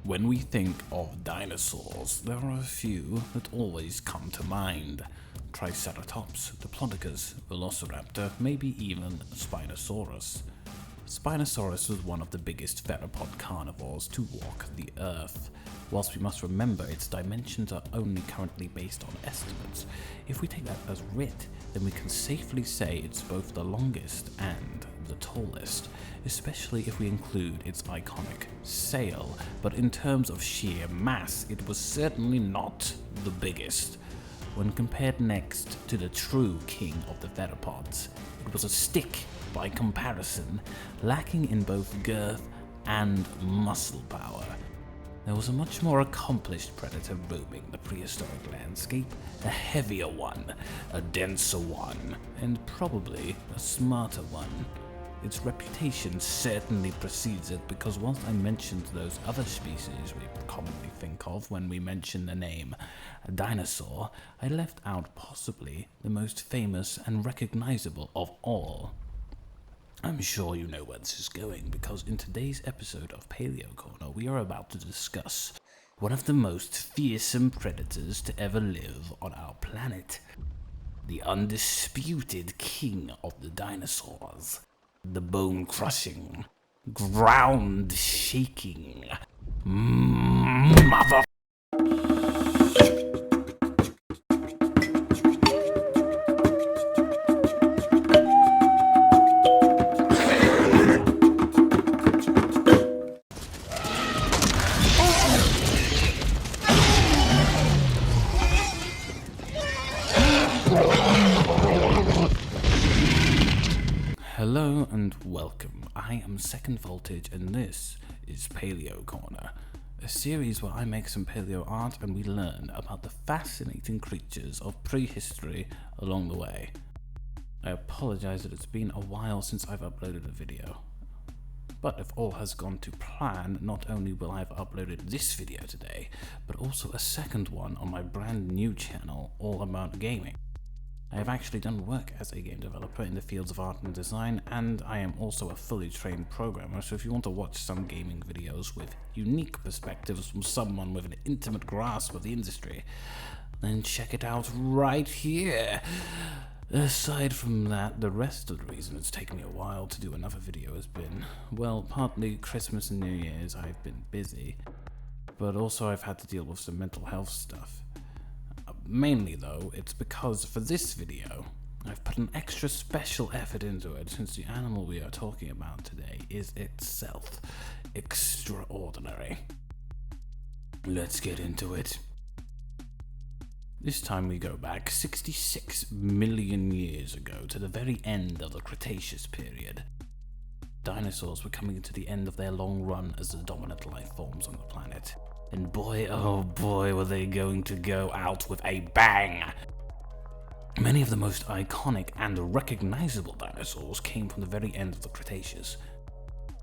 When we think of dinosaurs, there are a few that always come to mind. Triceratops, Diplodocus, Velociraptor, maybe even Spinosaurus. Spinosaurus was one of the biggest theropod carnivores to walk the earth. Whilst we must remember its dimensions are only currently based on estimates, if we take that as writ, then we can safely say it's both the longest and the tallest, especially if we include its iconic sail, but in terms of sheer mass, it was certainly not the biggest. When compared next to the true king of the theropods, it was a stick by comparison, lacking in both girth and muscle power. There was a much more accomplished predator roaming the prehistoric landscape, a heavier one, a denser one, and probably a smarter one. Its reputation certainly precedes it because whilst I mentioned those other species we commonly think of when we mention the name dinosaur, I left out possibly the most famous and recognizable of all. I'm sure you know where this is going because in today's episode of Paleo Corner we are about to discuss one of the most fearsome predators to ever live on our planet. The undisputed king of the dinosaurs. The bone-crushing, ground-shaking mother. Hello and welcome, I am Second Voltage and this is Paleo Corner, a series where I make some paleo art and we learn about the fascinating creatures of prehistory along the way. I apologize that it's been a while since I've uploaded a video, but if all has gone to plan, not only will I have uploaded this video today, but also a second one on my brand new channel all about gaming. I have actually done work as a game developer in the fields of art and design, and I am also a fully trained programmer, so if you want to watch some gaming videos with unique perspectives from someone with an intimate grasp of the industry, then check it out right here. Aside from that, the rest of the reason it's taken me a while to do another video has been, well, partly Christmas and New Year's I've been busy, but also I've had to deal with some mental health stuff. Mainly though, it's because for this video, I've put an extra special effort into it since the animal we are talking about today is itself extraordinary. Let's get into it. This time we go back 66 million years ago to the very end of the Cretaceous period. Dinosaurs were coming into the end of their long run as the dominant life forms on the planet. And boy, oh boy, were they going to go out with a bang! Many of the most iconic and recognizable dinosaurs came from the very end of the Cretaceous.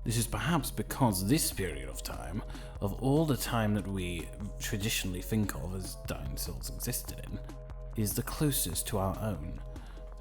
This is perhaps because this period of time, of all the time that we traditionally think of as dinosaurs existed in, is the closest to our own.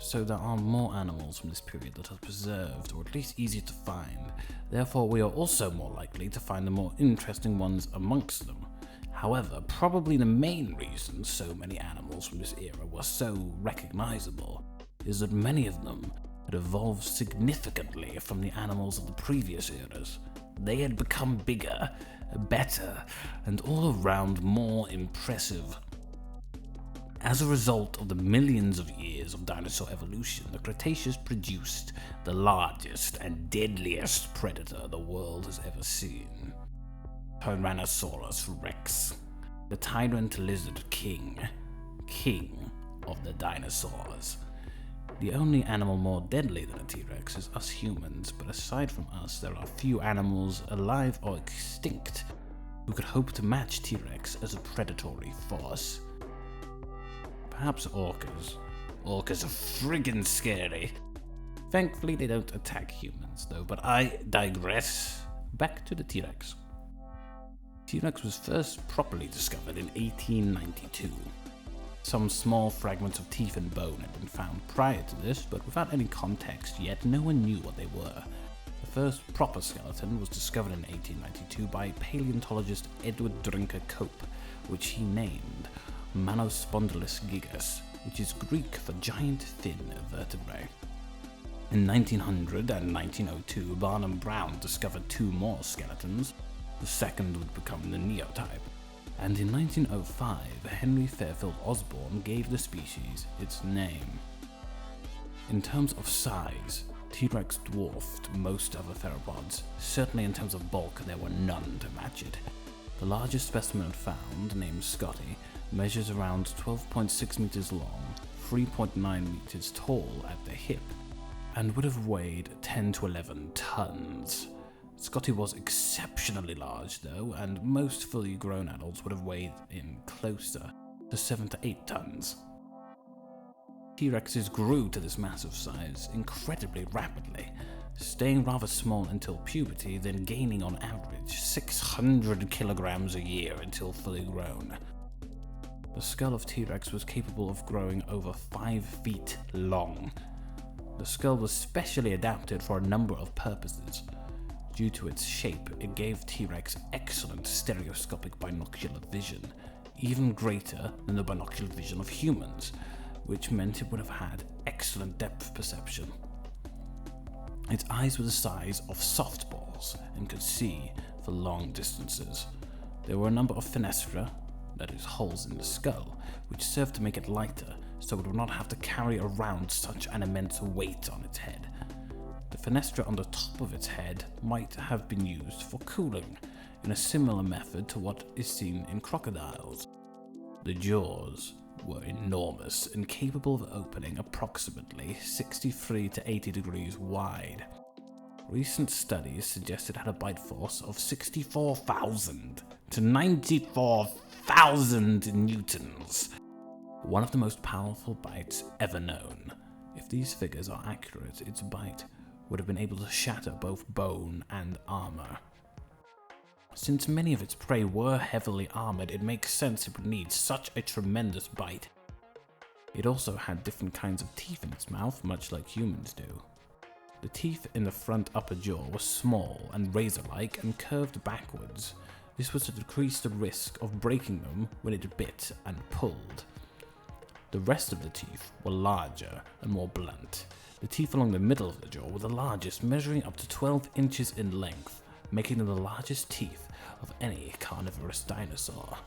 So there are more animals from this period that are preserved, or at least easier to find. Therefore, we are also more likely to find the more interesting ones amongst them. However, probably the main reason so many animals from this era were so recognizable is that many of them had evolved significantly from the animals of the previous eras. They had become bigger, better, and all around more impressive. As a result of the millions of years of dinosaur evolution, the Cretaceous produced the largest and deadliest predator the world has ever seen. Tyrannosaurus Rex, the tyrant lizard king of the dinosaurs. The only animal more deadly than a T-Rex is us humans, but aside from us, there are few animals alive or extinct who could hope to match T-Rex as a predatory force. Perhaps orcas. Orcas are friggin' scary. Thankfully they don't attack humans though, but I digress. Back to the T-Rex. T-Rex was first properly discovered in 1892. Some small fragments of teeth and bone had been found prior to this, but without any context yet, no one knew what they were. The first proper skeleton was discovered in 1892 by paleontologist Edward Drinker Cope, which he named Monospondylus gigas, which is Greek for giant thin vertebrae. In 1900 and 1902, Barnum Brown discovered two more skeletons. The second would become the neotype. And in 1905, Henry Fairfield Osborn gave the species its name. In terms of size, T-Rex dwarfed most other theropods. Certainly in terms of bulk, there were none to match it. The largest specimen found, named Scotty, measures around 12.6 meters long, 3.9 meters tall at the hip, and would have weighed 10 to 11 tons. Scotty was exceptionally large though, and most fully grown adults would have weighed in closer to 7 to 8 tons. T-Rexes grew to this massive size incredibly rapidly, staying rather small until puberty, then gaining on average 600 kilograms a year until fully grown. The skull of T-Rex was capable of growing over 5 feet long. The skull was specially adapted for a number of purposes. Due to its shape, it gave T-Rex excellent stereoscopic binocular vision, even greater than the binocular vision of humans, which meant it would have had excellent depth perception. Its eyes were the size of softballs and could see for long distances. There were a number of fenestra, that is, holes in the skull, which served to make it lighter so it would not have to carry around such an immense weight on its head. The fenestra on the top of its head might have been used for cooling, in a similar method to what is seen in crocodiles. The jaws were enormous and capable of opening approximately 63 to 80 degrees wide. Recent studies suggest it had a bite force of 64,000 to 94,000 newtons, one of the most powerful bites ever known. If these figures are accurate, its bite would have been able to shatter both bone and armor. Since many of its prey were heavily armored, it makes sense it would need such a tremendous bite. It also had different kinds of teeth in its mouth, much like humans do. The teeth in the front upper jaw were small and razor-like and curved backwards. This was to decrease the risk of breaking them when it bit and pulled. The rest of the teeth were larger and more blunt. The teeth along the middle of the jaw were the largest, measuring up to 12 inches in length, making them the largest teeth of any carnivorous dinosaur.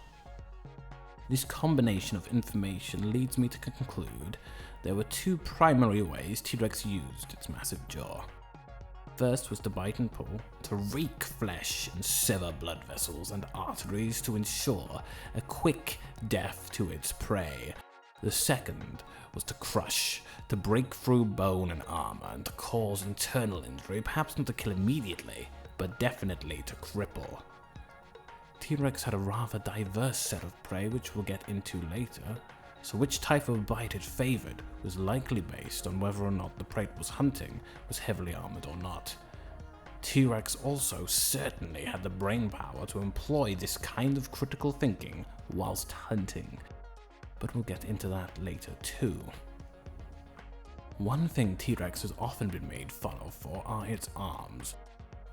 This combination of information leads me to conclude there were two primary ways T-Rex used its massive jaw. First was to bite and pull, to rake flesh and sever blood vessels and arteries to ensure a quick death to its prey. The second was to crush, to break through bone and armor, and to cause internal injury, perhaps not to kill immediately, but definitely to cripple. T-Rex had a rather diverse set of prey, which we'll get into later, so which type of bite it favored was likely based on whether or not the prey it was hunting was heavily armored or not. T-Rex also certainly had the brain power to employ this kind of critical thinking whilst hunting, but we'll get into that later too. One thing T-Rex has often been made fun of for are its arms,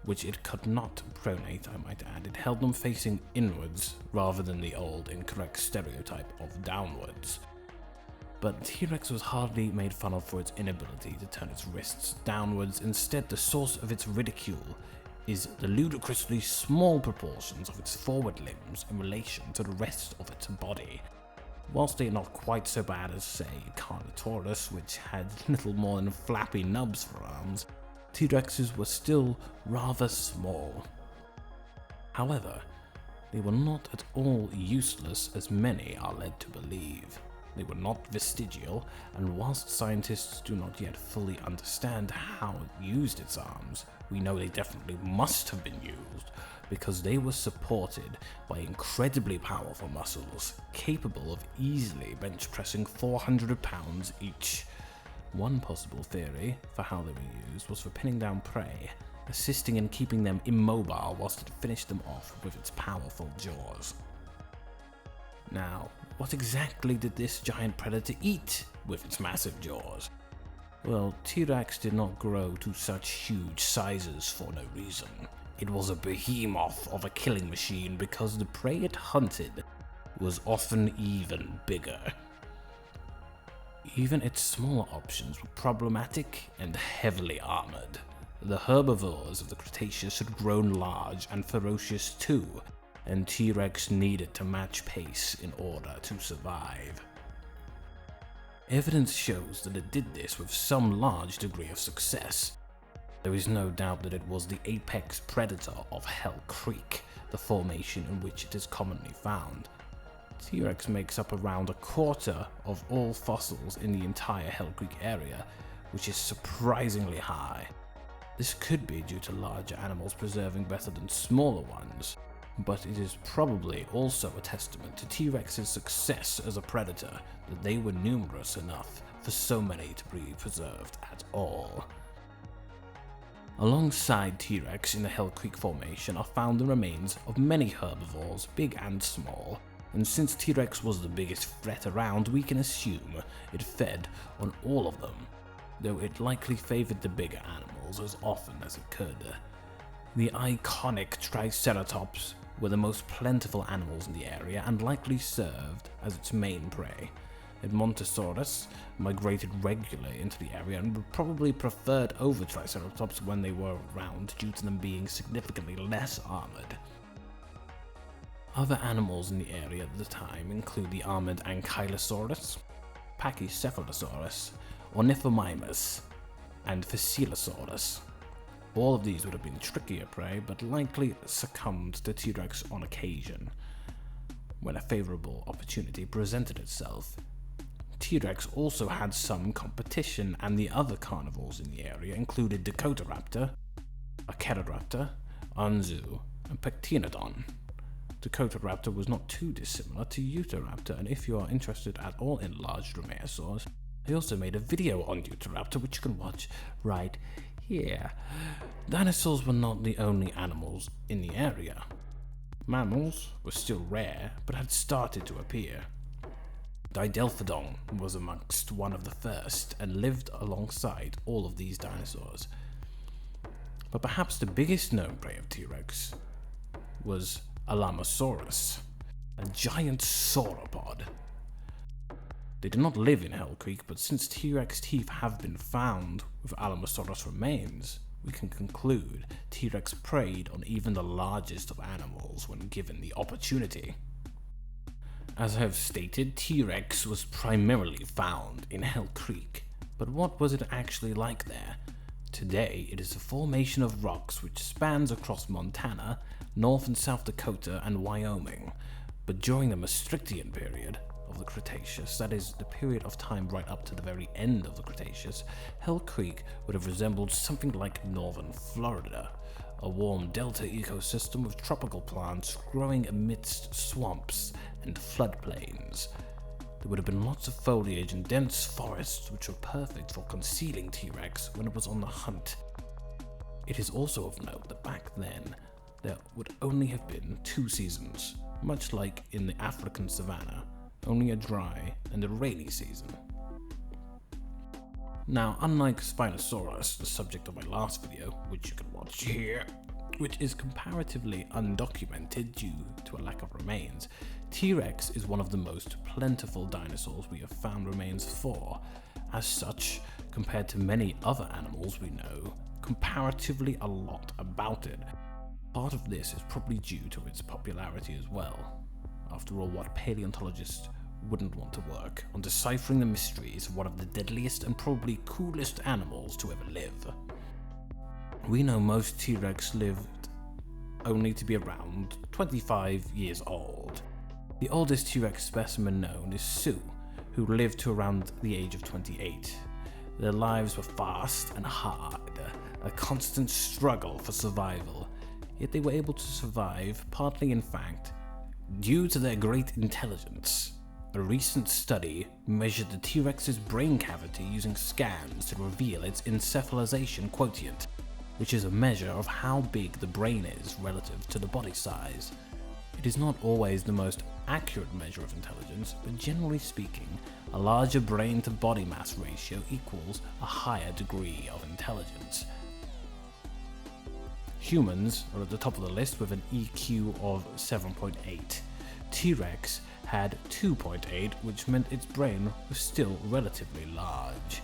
which it could not pronate, I might add. It held them facing inwards rather than the old incorrect stereotype of downwards. But T-Rex was hardly made fun of for its inability to turn its wrists downwards. Instead, the source of its ridicule is the ludicrously small proportions of its forward limbs in relation to the rest of its body. Whilst they are not quite so bad as, say, Carnotaurus, which had little more than flappy nubs for arms, T-Rexes were still rather small. However, they were not at all useless as many are led to believe. They were not vestigial, and whilst scientists do not yet fully understand how it used its arms, we know they definitely must have been used, because they were supported by incredibly powerful muscles, capable of easily bench pressing 400 pounds each. One possible theory for how they were used was for pinning down prey, assisting in keeping them immobile whilst it finished them off with its powerful jaws. Now, what exactly did this giant predator eat with its massive jaws? Well, T-Rex did not grow to such huge sizes for no reason. It was a behemoth of a killing machine because the prey it hunted was often even bigger. Even its smaller options were problematic and heavily armored. The herbivores of the Cretaceous had grown large and ferocious too, and T-Rex needed to match pace in order to survive. Evidence shows that it did this with some large degree of success. There is no doubt that it was the apex predator of Hell Creek, the formation in which it is commonly found. T-Rex makes up around a quarter of all fossils in the entire Hell Creek area, which is surprisingly high. This could be due to larger animals preserving better than smaller ones, but it is probably also a testament to T-Rex's success as a predator that they were numerous enough for so many to be preserved at all. Alongside T-Rex in the Hell Creek Formation are found the remains of many herbivores, big and small, and since T-Rex was the biggest threat around, we can assume it fed on all of them, though it likely favored the bigger animals as often as it could. The iconic Triceratops were the most plentiful animals in the area and likely served as its main prey. Edmontosaurus migrated regularly into the area and were probably preferred over Triceratops when they were around due to them being significantly less armored. Other animals in the area at the time include the armored Ankylosaurus, Pachycephalosaurus, Ornithomimus, and Fossilosaurus. All of these would have been trickier prey, but likely succumbed to T-Rex on occasion. When a favorable opportunity presented itself, T-Rex also had some competition, and the other carnivores in the area included the Utahraptor, Utahraptor, Anzu, and Pectinodon. The Utahraptor was not too dissimilar to Utahraptor, and if you are interested at all in large dromaeosaurs, I also made a video on Utahraptor which you can watch right here. Dinosaurs were not the only animals in the area. Mammals were still rare, but had started to appear. Didelphodon was amongst one of the first and lived alongside all of these dinosaurs. But perhaps the biggest known prey of T-Rex was Alamosaurus, a giant sauropod. They do not live in Hell Creek, but since T-Rex teeth have been found with Alamosaurus remains, we can conclude T-Rex preyed on even the largest of animals when given the opportunity. As I have stated, T-Rex was primarily found in Hell Creek, but what was it actually like there? Today, it is a formation of rocks which spans across Montana, North and South Dakota, and Wyoming, but during the Maastrichtian period of the Cretaceous, that is, the period of time right up to the very end of the Cretaceous, Hell Creek would have resembled something like northern Florida, a warm delta ecosystem with tropical plants growing amidst swamps and floodplains. There would have been lots of foliage and dense forests which were perfect for concealing T-Rex when it was on the hunt. It is also of note that back then, there would only have been 2 seasons, much like in the African savanna, only a dry and a rainy season. Now, unlike Spinosaurus, the subject of my last video, which you can watch here, which is comparatively undocumented due to a lack of remains, T-Rex is one of the most plentiful dinosaurs we have found remains for. As such, compared to many other animals we know comparatively a lot about it. Part of this is probably due to its popularity as well. After all, what paleontologists wouldn't want to work on deciphering the mysteries of one of the deadliest and probably coolest animals to ever live. We know most T-Rex lived only to be around 25 years old. The oldest T-Rex specimen known is Sue, who lived to around the age of 28. Their lives were fast and hard, a constant struggle for survival, yet they were able to survive partly in fact due to their great intelligence. A recent study measured the T-Rex's brain cavity using scans to reveal its encephalization quotient, which is a measure of how big the brain is relative to the body size. It is not always the most accurate measure of intelligence, but generally speaking, a larger brain to body mass ratio equals a higher degree of intelligence. Humans are at the top of the list with an EQ of 7.8. T-Rex had 2.8, which meant its brain was still relatively large.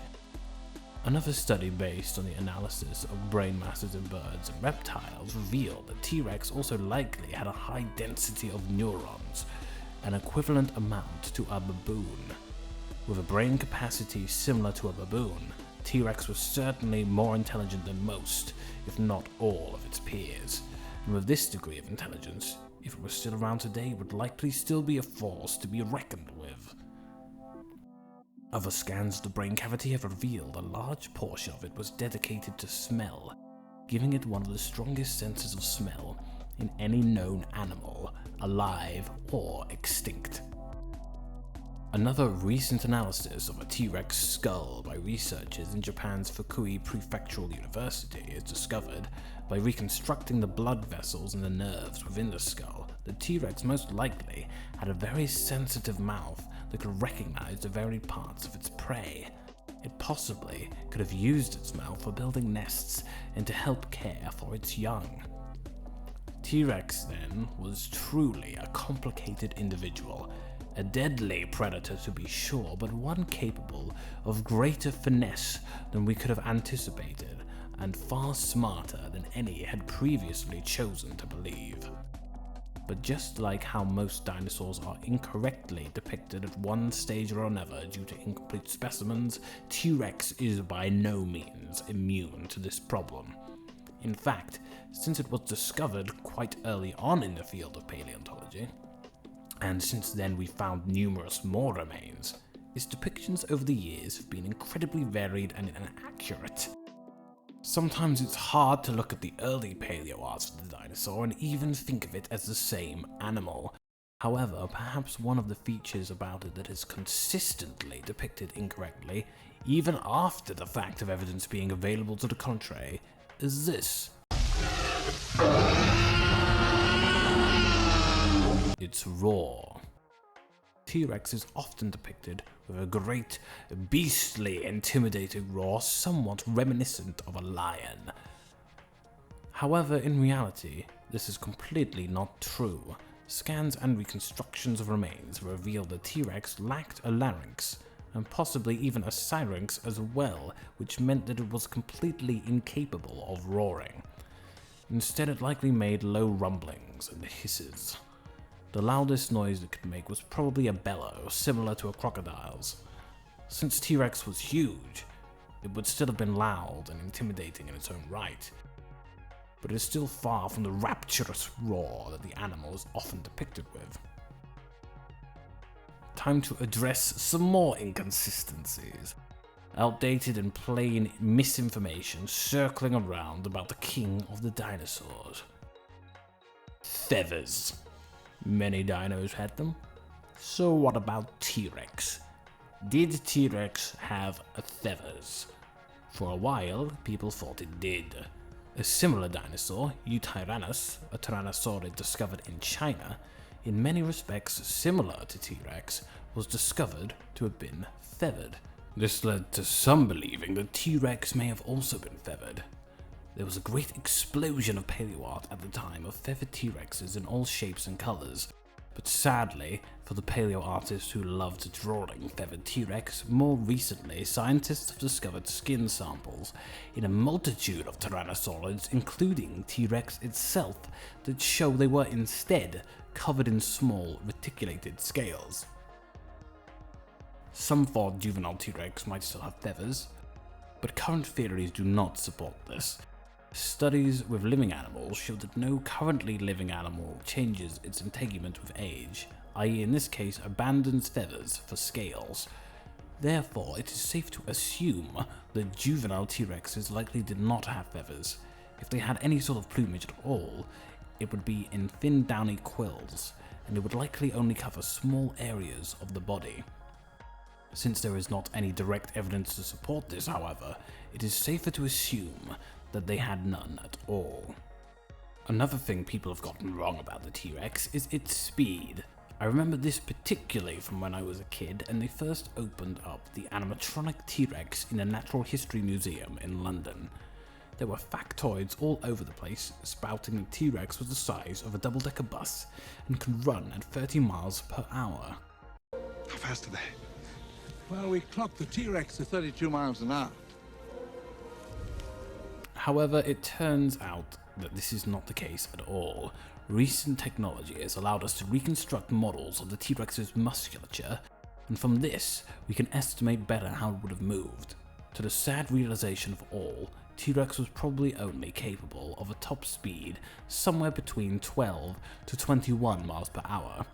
Another study based on the analysis of brain masses in birds and reptiles revealed that T-Rex also likely had a high density of neurons, an equivalent amount to a baboon. With a brain capacity similar to a baboon, T-Rex was certainly more intelligent than most, if not all, of its peers. And with this degree of intelligence, if it was still around today, it would likely still be a force to be reckoned with. Other scans of the brain cavity have revealed a large portion of it was dedicated to smell, giving it one of the strongest senses of smell in any known animal, alive or extinct. Another recent analysis of a T-Rex skull by researchers in Japan's Fukui Prefectural University has discovered, by reconstructing the blood vessels and the nerves within the skull, the T-Rex most likely had a very sensitive mouth that could recognize the varied parts of its prey. It possibly could have used its mouth for building nests and to help care for its young. T-Rex then was truly a complicated individual, a deadly predator to be sure, but one capable of greater finesse than we could have anticipated, and far smarter than any had previously chosen to believe. But just like how most dinosaurs are incorrectly depicted at one stage or another due to incomplete specimens, T-Rex is by no means immune to this problem. In fact, since it was discovered quite early on in the field of paleontology, and since then we found numerous more remains, its depictions over the years have been incredibly varied and inaccurate. Sometimes it's hard to look at the early paleo-arts of the dinosaur and even think of it as the same animal. However, perhaps one of the features about it that is consistently depicted incorrectly, even after the fact of evidence being available to the contrary, is this. Its roar. T-Rex is often depicted with a great, beastly, intimidating roar somewhat reminiscent of a lion. However, in reality, this is completely not true. Scans and reconstructions of remains reveal that T-Rex lacked a larynx, and possibly even a syrinx as well, which meant that it was completely incapable of roaring. Instead, it likely made low rumblings and hisses. The loudest noise it could make was probably a bellow, similar to a crocodile's. Since T-Rex was huge, it would still have been loud and intimidating in its own right, but it is still far from the rapturous roar that the animal is often depicted with. Time to address some more inconsistencies. Outdated and plain misinformation circling around about the king of the dinosaurs. Feathers. Many dinos had them. So what about T-Rex? Did T-Rex have feathers? For a while, people thought it did. A similar dinosaur, Utahraptor, a tyrannosaurid discovered in China, in many respects similar to T-Rex, was discovered to have been feathered. This led to some believing that T-Rex may have also been feathered. There was a great explosion of paleo-art at the time of feathered T-Rexes in all shapes and colors, but sadly, for the paleo-artists who loved drawing feathered T-Rex, more recently scientists have discovered skin samples in a multitude of tyrannosaurids, including T-Rex itself, that show they were instead covered in small reticulated scales. Some thought juvenile T-Rex might still have feathers, but current theories do not support this. Studies with living animals show that no currently living animal changes its integument with age, i.e. in this case abandons feathers for scales. Therefore, it is safe to assume that juvenile T-Rexes likely did not have feathers. If they had any sort of plumage at all, it would be in thin downy quills, and it would likely only cover small areas of the body. Since there is not any direct evidence to support this, however, it is safer to assume that they had none at all. Another thing people have gotten wrong about the T-Rex is its speed. I remember this particularly from when I was a kid and they first opened up the animatronic T-Rex in a Natural History Museum in London. There were factoids all over the place spouting that T-Rex was the size of a double-decker bus and could run at 30 miles per hour. How fast are they? Well, we clocked the T-Rex to 32 miles an hour. However, it turns out that this is not the case at all. Recent technology has allowed us to reconstruct models of the T-Rex's musculature, and from this, we can estimate better how it would have moved. To the sad realization of all, T-Rex was probably only capable of a top speed somewhere between 12 to 21 miles per hour,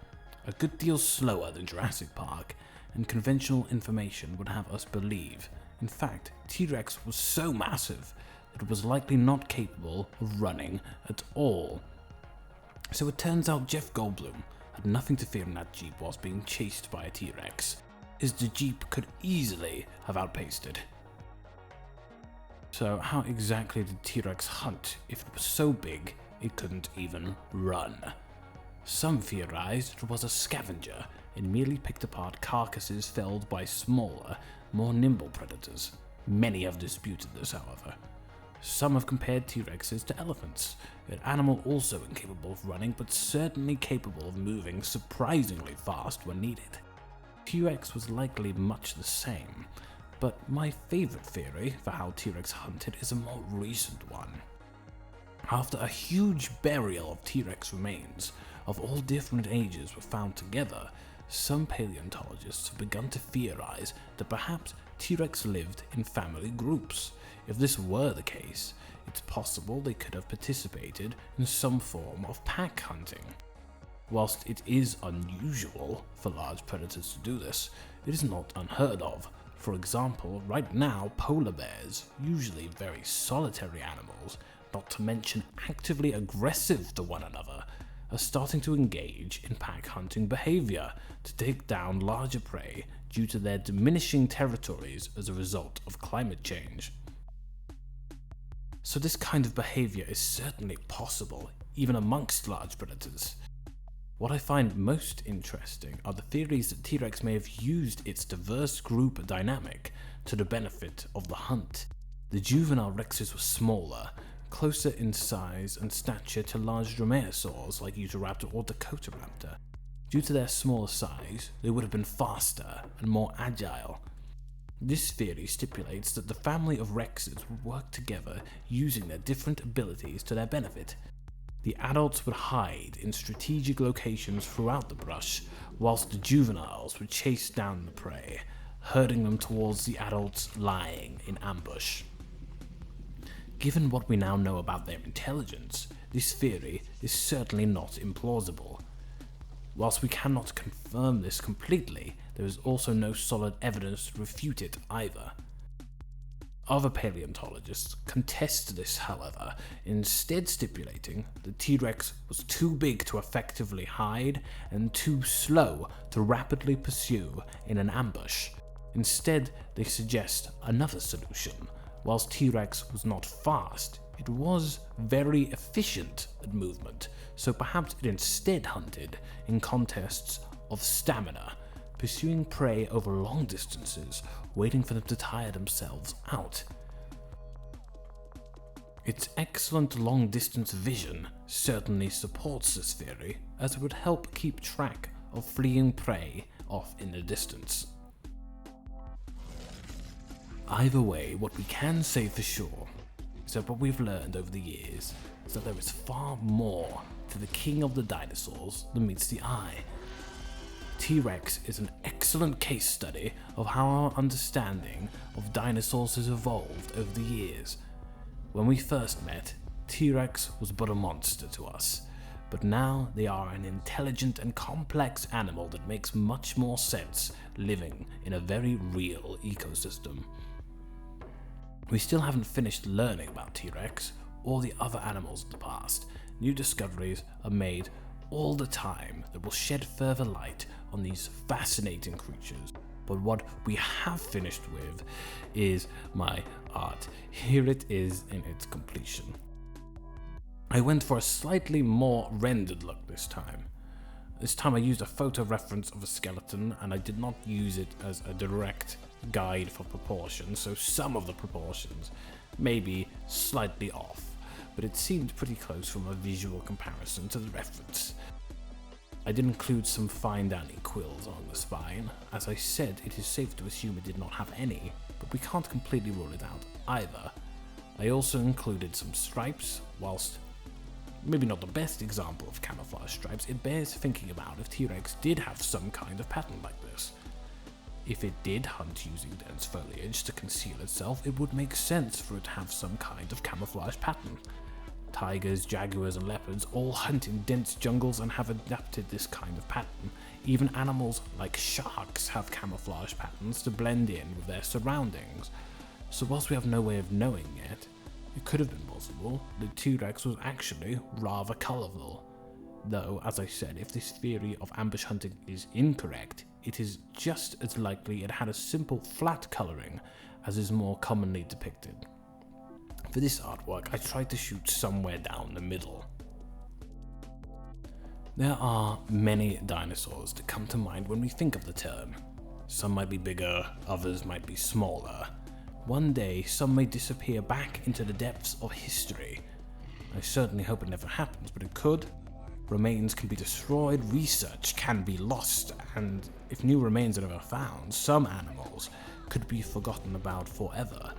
a good deal slower than Jurassic Park, and conventional information would have us believe. In fact, T-Rex was so massive that it was likely not capable of running at all. So it turns out Jeff Goldblum had nothing to fear in that Jeep whilst being chased by a T-Rex, as the Jeep could easily have outpaced it. So how exactly did T-Rex hunt if it was so big it couldn't even run? Some theorized it was a scavenger and merely picked apart carcasses felled by smaller, more nimble predators. Many have disputed this, however. Some have compared T-Rexes to elephants, an animal also incapable of running but certainly capable of moving surprisingly fast when needed. T-Rex was likely much the same, but my favourite theory for how T-Rex hunted is a more recent one. After a huge burial of T-Rex remains of all different ages were found together, some paleontologists have begun to theorize that perhaps T-Rex lived in family groups. If this were the case, it's possible they could have participated in some form of pack hunting. Whilst it is unusual for large predators to do this, it is not unheard of. For example, right now polar bears, usually very solitary animals, not to mention actively aggressive to one another, are starting to engage in pack hunting behavior to take down larger prey due to their diminishing territories as a result of climate change. So this kind of behavior is certainly possible, even amongst large predators. What I find most interesting are the theories that T-Rex may have used its diverse group dynamic to the benefit of the hunt. The juvenile Rexes were smaller, closer in size and stature to large dromaeosaurs like Utahraptor or Utahraptor. Due to their smaller size, they would have been faster and more agile. This theory stipulates that the family of Rexes would work together using their different abilities to their benefit. The adults would hide in strategic locations throughout the brush, whilst the juveniles would chase down the prey, herding them towards the adults lying in ambush. Given what we now know about their intelligence, this theory is certainly not implausible. Whilst we cannot confirm this completely, there is also no solid evidence to refute it either. Other paleontologists contest this, however, instead stipulating that T-Rex was too big to effectively hide and too slow to rapidly pursue in an ambush. Instead, they suggest another solution. Whilst T-Rex was not fast, it was very efficient at movement, so perhaps it instead hunted in contests of stamina, pursuing prey over long distances, waiting for them to tire themselves out. Its excellent long-distance vision certainly supports this theory, as it would help keep track of fleeing prey off in the distance. Either way, what we can say for sure is that what we've learned over the years is that there is far more to the king of the dinosaurs than meets the eye. T-Rex is an excellent case study of how our understanding of dinosaurs has evolved over the years. When we first met, T-Rex was but a monster to us, but now they are an intelligent and complex animal that makes much more sense living in a very real ecosystem. We still haven't finished learning about T-Rex or the other animals of the past. New discoveries are made all the time that will shed further light on these fascinating creatures. But what we have finished with is my art. Here it is in its completion. I went for a slightly more rendered look this time. This time I used a photo reference of a skeleton, and I did not use it as a direct guide for proportions, so some of the proportions may be slightly off, but it seemed pretty close from a visual comparison to the reference. I did include some fine downy quills along the spine. As I said, it is safe to assume it did not have any, but we can't completely rule it out either. I also included some stripes. Whilst maybe not the best example of camouflage stripes, it bears thinking about if T-Rex did have some kind of pattern like this. If it did hunt using dense foliage to conceal itself, it would make sense for it to have some kind of camouflage pattern. Tigers, jaguars, and leopards all hunt in dense jungles and have adapted this kind of pattern. Even animals like sharks have camouflage patterns to blend in with their surroundings. So whilst we have no way of knowing yet, it could have been possible that T-Rex was actually rather colourful. Though, as I said, if this theory of ambush hunting is incorrect, it is just as likely it had a simple flat colouring as is more commonly depicted. For this artwork, I tried to shoot somewhere down the middle. There are many dinosaurs that come to mind when we think of the term. Some might be bigger, others might be smaller. One day, some may disappear back into the depths of history. I certainly hope it never happens, but it could. Remains can be destroyed, research can be lost, and if new remains are never found, some animals could be forgotten about forever.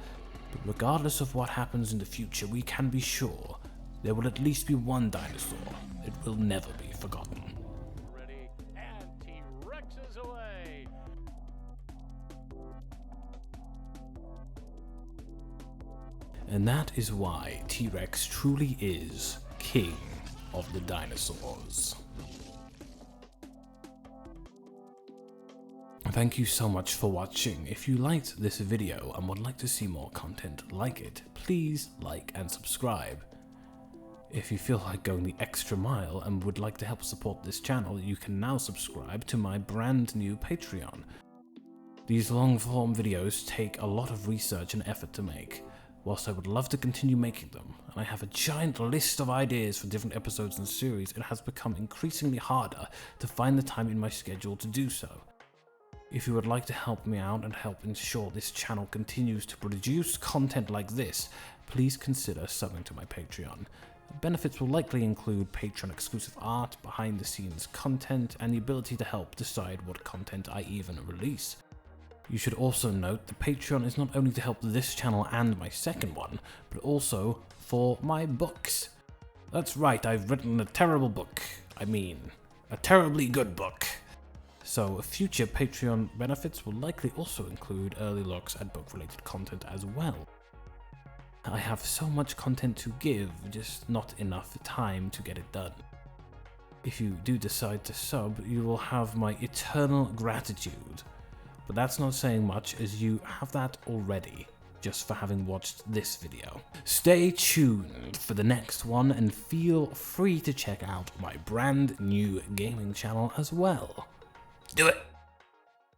But regardless of what happens in the future, we can be sure there will at least be one dinosaur that will never be forgotten. Ready, and T-Rex is away. And that is why T-Rex truly is king of the dinosaurs. Thank you so much for watching. If you liked this video and would like to see more content like it, please like and subscribe. If you feel like going the extra mile and would like to help support this channel, you can now subscribe to my brand new Patreon. These long form videos take a lot of research and effort to make. Whilst I would love to continue making them, and I have a giant list of ideas for different episodes and series, it has become increasingly harder to find the time in my schedule to do so. If you would like to help me out and help ensure this channel continues to produce content like this, please consider subbing to my Patreon. Benefits will likely include Patreon exclusive art, behind the scenes content, and the ability to help decide what content I even release. You should also note that Patreon is not only to help this channel and my second one, but also for my books. That's right, I've written a terrible book. I mean, a terribly good book. So future Patreon benefits will likely also include early looks at book-related content as well. I have so much content to give, just not enough time to get it done. If you do decide to sub, you will have my eternal gratitude. But that's not saying much, as you have that already, just for having watched this video. Stay tuned for the next one, and feel free to check out my brand new gaming channel as well. Do it!